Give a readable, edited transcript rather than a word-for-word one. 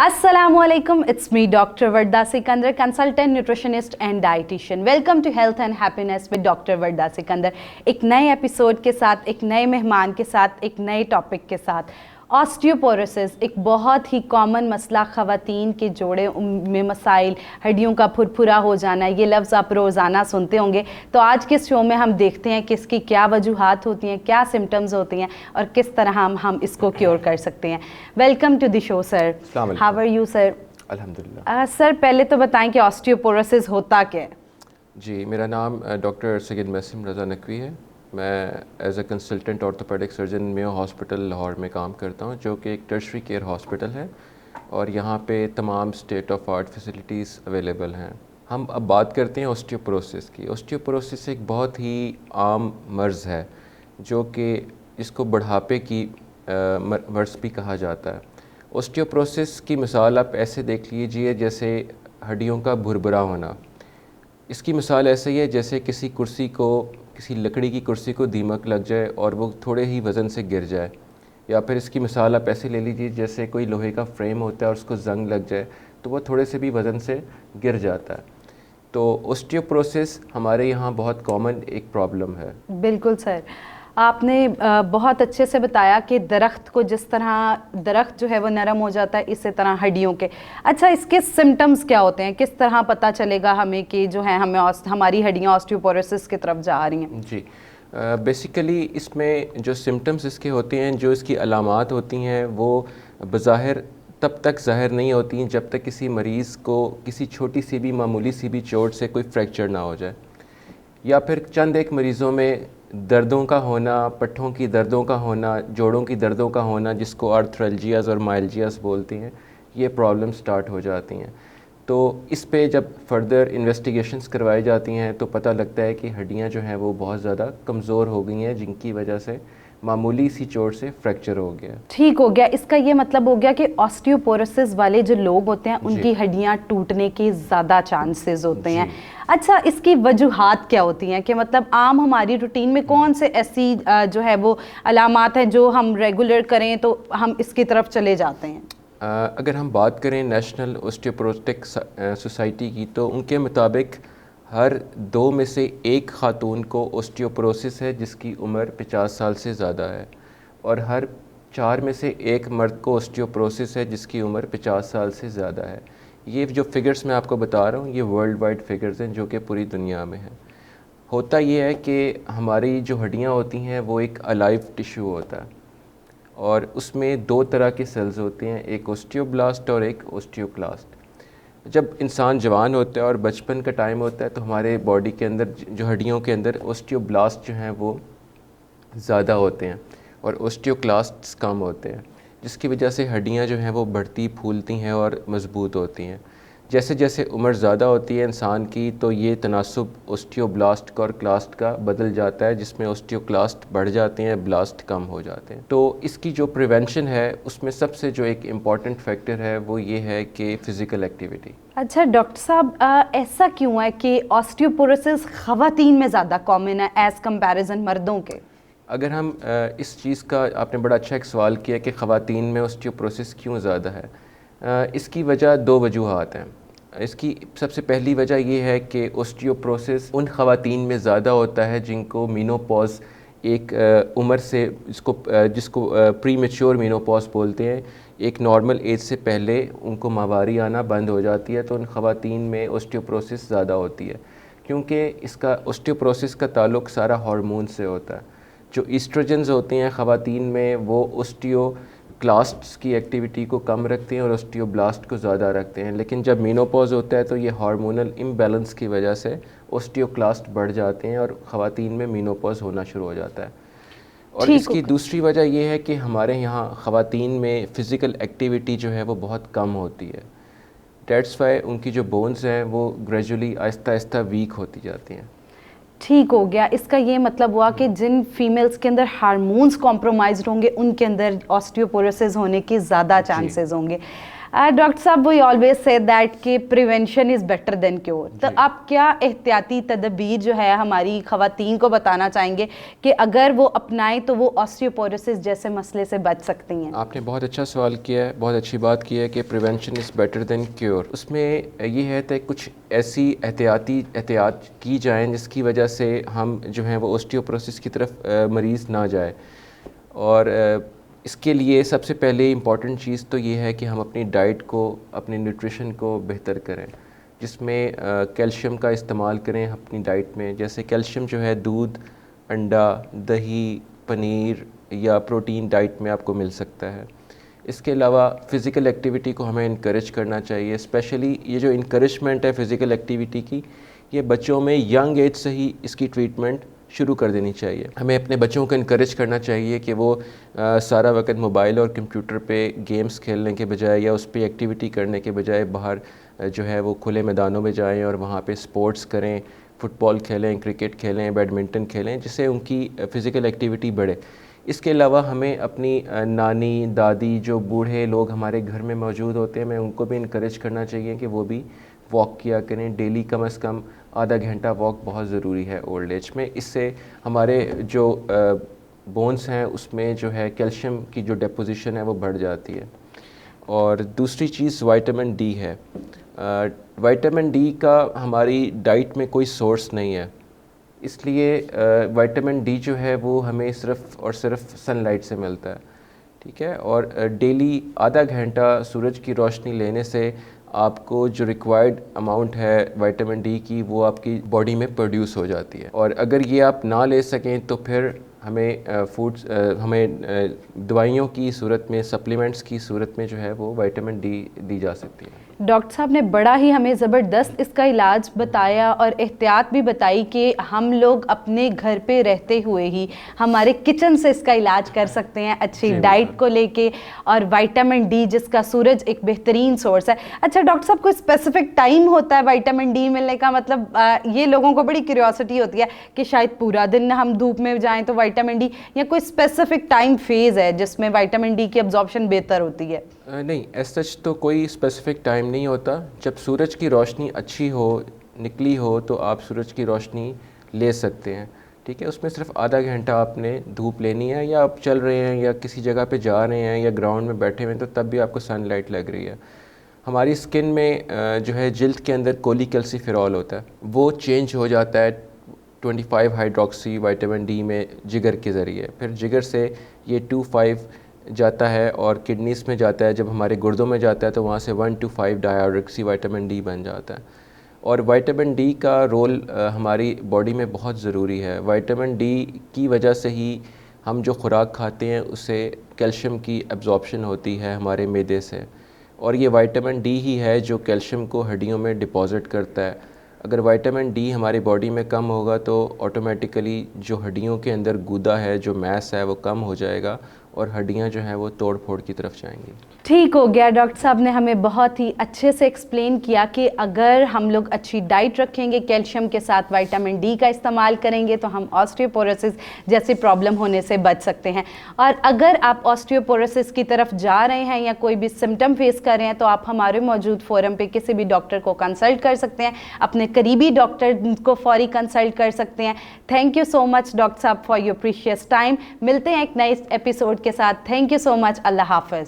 Assalamualaikum, it's me Dr. Varda Sikandar, consultant nutritionist and dietitian. Welcome to Health and Happiness with Dr. Varda Sikandar. एक नए episode के साथ, एक नए मेहमान के साथ, एक नए टॉपिक के साथ। ऑस्टियोपोरोसिस एक बहुत ही कॉमन मसला, ख़वातीन के जोड़े में मसाइल, हड्डियों का फुरफुरा हो जाना, ये लफ्ज़ आप रोज़ाना सुनते होंगे। तो आज के शो में हम देखते हैं कि इसकी क्या वजूहात होती हैं, क्या सिम्टम्स होती हैं और किस तरह हम इसको क्योर कर सकते हैं। Welcome to the show sir. How are you sir? अल्हम्दुलिल्लाह। सर पहले तो बताएं कि ऑस्टियोपोरोसिस होता क्या है? जी, मेरा नाम डॉक्टर सैयद मैसिम रज़ा नकवी है। मैं as a consultant orthopaedic surgeon Mayo hospital Lahore में काम करता हूँ, जो कि एक टर्शरी केयर हॉस्पिटल है और यहाँ पे तमाम state of art facilities available हैं। हम अब बात करते हैं ऑस्टियोपोरोसिस की। ऑस्टियोपोरोसिस एक बहुत ही आम मर्ज़ है जो कि इसको बुढ़ापे की मर्ज़ भी कहा जाता है। ऑस्टियोपोरोसिस की मिसाल आप ऐसे देख लीजिए जैसे हड्डियों का भुरभुरा होना। इसकी मिसाल ऐसे ही है जैसे किसी लकड़ी की कुर्सी को दीमक लग जाए और वो थोड़े ही वज़न से गिर जाए, या फिर इसकी मिसाल आप ऐसे ले लीजिए जैसे कोई लोहे का फ्रेम होता है और उसको जंग लग जाए तो वो थोड़े से भी वज़न से गिर जाता है। तो ऑस्टियोपोरोसिस हमारे यहाँ बहुत कॉमन एक प्रॉब्लम है। बिल्कुल सर, आपने बहुत अच्छे से बताया कि दरख्त को जिस तरह दरख्त जो है वो नरम हो जाता है, इसी तरह हड्डियों के। अच्छा, इसके सिम्टम्स क्या होते हैं? किस तरह पता चलेगा हमें कि जो है हमारी हड्डियाँ ऑस्टियोपोरोसिस की तरफ जा रही हैं? जी, बेसिकली इसमें जो सिम्टम्स इसके होते हैं, जो इसकी अलामात होती हैं, वो बज़ाहिर तब तक ज़ाहिर नहीं होती जब तक किसी मरीज़ को किसी छोटी सी भी मामूली सी भी चोट से कोई फ्रैक्चर ना हो जाए, या फिर चंद एक मरीज़ों में दर्दों का होना, पट्ठों की दर्दों का होना, जोड़ों की दर्दों का होना, जिसको आर्थ्रल्जियाज़ और माइल्जियाज़ बोलती हैं, ये प्रॉब्लम स्टार्ट हो जाती हैं। तो इस पे जब फर्दर इन्वेस्टिगेशंस करवाई जाती हैं तो पता लगता है कि हड्डियाँ जो हैं वो बहुत ज़्यादा कमज़ोर हो गई हैं, जिनकी वजह से मामूली सी चोट से फ्रैक्चर हो गया। ठीक हो गया। इसका ये मतलब हो गया कि ऑस्टियोपोरोसिस वाले जो लोग होते हैं उनकी हड्डियां टूटने के ज़्यादा चांसेस होते हैं। अच्छा, इसकी वजूहात क्या होती हैं कि मतलब आम हमारी रूटीन में कौन से ऐसी जो है वो अलामात हैं जो हम रेगुलर करें तो हम इसकी तरफ चले जाते हैं? अगर हम बात करें नेशनल ऑस्टियोपोरोटिक सोसाइटी की, तो उनके मुताबिक हर 2 में से 1 खातून को ऑस्टियोपोरोसिस है जिसकी उम्र 50 साल से ज़्यादा है, और हर 4 में से 1 मर्द को ऑस्टियोपोरोसिस है जिसकी उम्र 50 साल से ज़्यादा है। ये जो फिगर्स मैं आपको बता रहा हूँ, ये वर्ल्ड वाइड फिगर्स हैं जो कि पूरी दुनिया में हैं। होता ये है कि हमारी जो हड्डियाँ होती हैं वो एक अलाइव टिश्यू होता है, और उसमें 2 तरह के सेल्स होते हैं, एक ऑस्टियोब्लास्ट और एक ऑस्टियोक्लास्ट। जब इंसान जवान होता है और बचपन का टाइम होता है तो हमारे बॉडी के अंदर जो हड्डियों के अंदर ऑस्टियोब्लास्ट जो हैं वो ज़्यादा होते हैं और ऑस्टियोक्लास्ट्स कम होते हैं, जिसकी वजह से हड्डियां जो हैं वो बढ़ती फूलती हैं और मज़बूत होती हैं। जैसे जैसे उम्र ज़्यादा होती है इंसान की, तो ये तनासुब ऑस्टियोब्लास्ट का और क्लास्ट का बदल जाता है, जिसमें ऑस्टियोक्लास्ट बढ़ जाते हैं, ब्लास्ट कम हो जाते हैं। तो इसकी जो प्रिवेंशन है उसमें सबसे जो एक इम्पॉर्टेंट फैक्टर है वो ये है कि फ़िज़िकल एक्टिविटी। अच्छा डॉक्टर साहब, ऐसा क्यों है कि ऑस्टियोपोरोसिस ख़वातीन में ज़्यादा कॉमन है एज़ कंपैरिजन मर्दों के? अगर हम इस चीज़ का, आपने बड़ा अच्छा एक सवाल किया कि ख़वातीन में ऑस्टियोपोरोसिस क्यों ज़्यादा है। इसकी वजह 2 वजूहात हैं। इसकी सबसे पहली वजह ये है कि ऑस्टियोपोरोसिस उन ख़वातीन में ज़्यादा होता है जिनको मीनोपॉज़ एक उम्र से जिसको प्री मैच्योर मीनोपॉज़ बोलते हैं, एक नॉर्मल एज से पहले उनको माहवारी आना बंद हो जाती है, तो उन ख़वातीन में ऑस्टियोपोरोसिस ज़्यादा होती है, क्योंकि इसका ऑस्टियोपोरोसिस का ताल्लुक़ सारा हार्मोन से होता है। जो ईस्ट्रोजन्स होते हैं ख़वातीन में वो ऑस्टियोक्लास्ट्स की एक्टिविटी को कम रखते हैं और ऑस्टियोब्लास्ट को ज़्यादा रखते हैं, लेकिन जब मेनोपॉज होता है तो ये हार्मोनल इम्बैलेंस की वजह से ऑस्टियोक्लास्ट बढ़ जाते हैं और ख़वातीन में मेनोपॉज होना शुरू हो जाता है। और इसकी दूसरी वजह ये है कि हमारे यहाँ ख़वातीन में फ़िज़िकल एक्टिविटी जो है वो बहुत कम होती है। डेट्स वाई उनकी जो बोन्स हैं वो ग्रेजुअली आहिस्ता आहिस्ता वीक होती जाती हैं। ठीक हो गया। इसका ये मतलब हुआ कि जिन फीमेल्स के अंदर हार्मोन्स कॉम्प्रोमाइज्ड होंगे उनके अंदर ऑस्टियोपोरोसिस होने की ज़्यादा चांसेस होंगे। ڈاکٹر صاحب وی آلویز سے دیٹ کہ prevention is better than cure. تو آپ کیا احتیاطی تدابیر جو ہے ہماری خواتین کو بتانا چاہیں گے کہ اگر وہ اپنائیں تو وہ آسٹیوپوروسس جیسے مسئلے سے بچ سکتی ہیں؟ آپ نے بہت اچھا سوال کیا ہے, بہت اچھی بات کی ہے کہ prevention is better than cure. اس میں یہ ہے کہ کچھ ایسی احتیاط کی جائیں جس کی وجہ سے ہم جو ہیں وہ آسٹیوپوروسس کی طرف مریض نہ جائے. اور اس کے لیے سب سے پہلے امپورٹنٹ چیز تو یہ ہے کہ ہم اپنی ڈائٹ کو, اپنی نیوٹریشن کو بہتر کریں, جس میں کیلشیم کا استعمال کریں اپنی ڈائٹ میں. جیسے کیلشیم جو ہے دودھ, انڈا, دہی, پنیر یا پروٹین ڈائٹ میں آپ کو مل سکتا ہے. اس کے علاوہ فزیکل ایکٹیویٹی کو ہمیں انکریج کرنا چاہیے. اسپیشلی یہ جو انکریجمنٹ ہے فزیکل ایکٹیویٹی کی, یہ بچوں میں ینگ ایج سے ہی اس کی ٹریٹمنٹ شروع کر دینی چاہیے. ہمیں اپنے بچوں کو انکریج کرنا چاہیے کہ وہ سارا وقت موبائل اور کمپیوٹر پہ گیمز کھیلنے کے بجائے یا اس پہ ایکٹیویٹی کرنے کے بجائے باہر جو ہے وہ کھلے میدانوں میں جائیں اور وہاں پہ سپورٹس کریں, فٹ بال کھیلیں, کرکٹ کھیلیں, بیڈمنٹن کھیلیں, جس سے ان کی فزیکل ایکٹیویٹی بڑھے. اس کے علاوہ ہمیں اپنی نانی, دادی, جو بوڑھے لوگ ہمارے گھر میں موجود ہوتے ہیں, ہمیں ان کو بھی انکریج کرنا چاہیے کہ وہ بھی واک کیا کریں. ڈیلی کم از کم آدھا گھنٹہ واک بہت ضروری ہے اولڈ ایج میں. اس سے ہمارے جو بونس ہیں اس میں جو ہے کیلشیم کی جو ڈیپوزیشن ہے وہ بڑھ جاتی ہے. اور دوسری چیز وائٹامن ڈی ہے. وائٹامن ڈی کا ہماری ڈائٹ میں کوئی سورس نہیں ہے, اس لیے وائٹامن ڈی جو ہے وہ ہمیں صرف اور صرف سن لائٹ سے ملتا ہے. ٹھیک ہے, اور ڈیلی آدھا گھنٹہ سورج کی روشنی لینے سے آپ کو جو ریکوائرڈ اماؤنٹ ہے وائٹامن ڈی کی وہ آپ کی باڈی میں پروڈیوس ہو جاتی ہے. اور اگر یہ آپ نہ لے سکیں تو پھر ہمیں دوائیوں کی صورت میں, سپلیمنٹس کی صورت میں جو ہے وہ وائٹامن ڈی دی جا سکتی ہے. ڈاکٹر صاحب نے بڑا ہی ہمیں زبردست اس کا علاج بتایا اور احتیاط بھی بتائی کہ ہم لوگ اپنے گھر پہ رہتے ہوئے ہی ہمارے کچن سے اس کا علاج کر سکتے ہیں اچھی ڈائٹ کو لے کے, اور وائٹامن ڈی جس کا سورج ایک بہترین سورس ہے. اچھا ڈاکٹر صاحب, کوئی اسپیسیفک ٹائم ہوتا ہے وائٹامن ڈی ملنے کا؟ مطلب یہ لوگوں کو بڑی کیوریوسٹی ہوتی ہے کہ شاید پورا دن ہم دھوپ میں جائیں تو وائٹامن ڈی, یا کوئی اسپیسیفک ٹائم فیز ہے جس میں وائٹامن ڈی کی ایبزارپشن بہتر ہوتی ہے؟ نہیں, ایز سچ تو کوئی اسپیسیفک ٹائم نہیں ہوتا. جب سورج کی روشنی اچھی ہو, نکلی ہو, تو آپ سورج کی روشنی لے سکتے ہیں. ٹھیک ہے, اس میں صرف آدھا گھنٹہ آپ نے دھوپ لینی ہے, یا آپ چل رہے ہیں یا کسی جگہ پہ جا رہے ہیں یا گراؤنڈ میں بیٹھے ہوئے ہیں تو تب بھی آپ کو سن لائٹ لگ رہی ہے. ہماری اسکن میں جو ہے جلد کے اندر کولیکیلسیفیرول ہوتا ہے, وہ چینج ہو جاتا ہے 25 ہائیڈروکسی وائٹامن ڈی میں جگر کے ذریعے. پھر جگر سے یہ 25 جاتا ہے اور کڈنیز میں جاتا ہے. جب ہمارے گردوں میں جاتا ہے تو وہاں سے 1-5 ڈائیوڈرکسی وائٹامن ڈی بن جاتا ہے. اور وائٹامن ڈی کا رول ہماری باڈی میں بہت ضروری ہے. وائٹامن ڈی کی وجہ سے ہی ہم جو خوراک کھاتے ہیں اسے کیلشیم کی ایبزارپشن ہوتی ہے ہمارے معدے سے, اور یہ وائٹامن ڈی ہی ہے جو کیلشیم کو ہڈیوں میں ڈپازٹ کرتا ہے. اگر وائٹامن ڈی ہماری باڈی میں کم ہوگا تو آٹومیٹیکلی جو ہڈیوں کے اندر گودا ہے, جو میس ہے, وہ کم ہو جائے گا اور ہڈیاں جو ہیں وہ توڑ پھوڑ کی طرف جائیں گی. ٹھیک ہو گیا, ڈاکٹر صاحب نے ہمیں بہت ہی اچھے سے ایکسپلین کیا کہ اگر ہم لوگ اچھی ڈائٹ رکھیں گے, کیلشیم کے ساتھ وائٹامن ڈی کا استعمال کریں گے تو ہم آسٹیوپوروسس جیسی پرابلم ہونے سے بچ سکتے ہیں. اور اگر آپ آسٹیوپوروسس کی طرف جا رہے ہیں یا کوئی بھی سمٹم فیس کر رہے ہیں تو آپ ہمارے موجود فورم پہ کسی بھی ڈاکٹر کو کنسلٹ کر سکتے ہیں, اپنے قریبی ڈاکٹر کو فوری کنسلٹ کر سکتے ہیں. Thank you so much doctor صاحب فار یور پریشیس ٹائم. ملتے ہیں ایک نئے ایپیسوڈ کے ساتھ. تھینک یو سو مچ. اللہ حافظ.